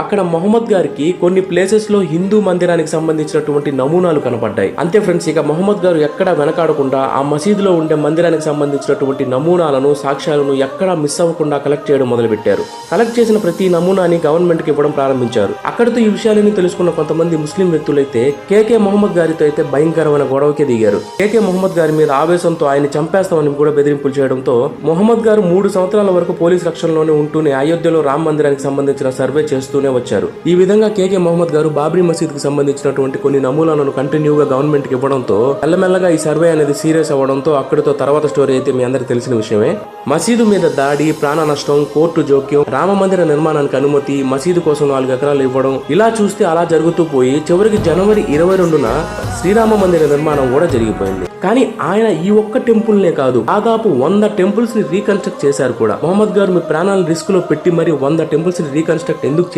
అక్కడ మొహమ్మద్ గారికి కొన్ని ప్లేసెస్ లో హిందూ మందిరానికి సంబంధించినటువంటి నమూనాలు కనపడ్డాయి. అంతే ఫ్రెండ్స్, ఇక మొహమ్మద్ గారు ఎక్కడ వెనకాడకుండా ఆ మసీదులో ఉండే మందిరానికి సంబంధించినటువంటి నమూనాలను, సాక్ష్యాలను ఎక్కడా మిస్ అవ్వకుండా కలెక్ట్ చేయడం మొదలుపెట్టారు. కలెక్ట్ చేసిన ప్రతి నమూనాని గవర్నమెంట్ కి ఇవ్వడం ప్రారంభించారు. అక్కడితో ఈ విషయాలని తెలుసుకున్న కొంతమంది ముస్లిం వ్యక్తులైతే కేకే మొహమ్మద్ గారితో అయితే భయంకరమైన గొడవకే దిగారు. కేకే మొహమ్మద్ గారి మీద ఆవేశంతో ఆయన చంపేస్తామని కూడా బెదిరింపులు చేయడంతో మొహమ్మద్ గారు 3 సంవత్సరాల వరకు పోలీస్ రక్షణలోనే ఉంటూనే అయోధ్యలో రామ్ మందిరానికి సంబంధించిన సర్వే చేస్తూనే వచ్చారు. ఈ విధంగా కేకే మొహమ్మద్ గారు బాబ్రీ మసీద్ కి సంబంధించినటువంటి కొన్ని నమూనాలను కంటిన్యూగా గవర్నమెంట్ కి ఇవ్వడంతో మెల్లమెల్లగా ఈ సర్వే అనేది సీరియస్ అవ్వడంతో అక్కడితో తర్వాత స్టోరీ అయితే మీ అందరికి తెలిసిన విషయమే. మసీదు మీద దాడి, ప్రాణ నష్టం, కోర్టు జోక్యం, రామ మందిర నిర్మాణానికి అనుమతి, మసీదు కోసం 4 ఎకరాలు ఇవ్వడం, ఇలా చూస్తే అలా జరుగుతూ పోయి చివరికి జనవరి 22న శ్రీరామ మందిర నిర్మాణం కూడా జరిగిపోయింది. కానీ ఆయన ఈ ఒక్క టెంపుల్ నే కాదు, దాదాపు 100 టెంపుల్స్ ని రీకన్స్ట్రక్ట్ చేశారు కూడా. మొహమ్మద్ గారు మీ ప్రాణాలను రిస్క్ లో పెట్టి మరి 100 టెంపుల్స్ ని రీకన్స్ట్రక్ట్ ఎందుకు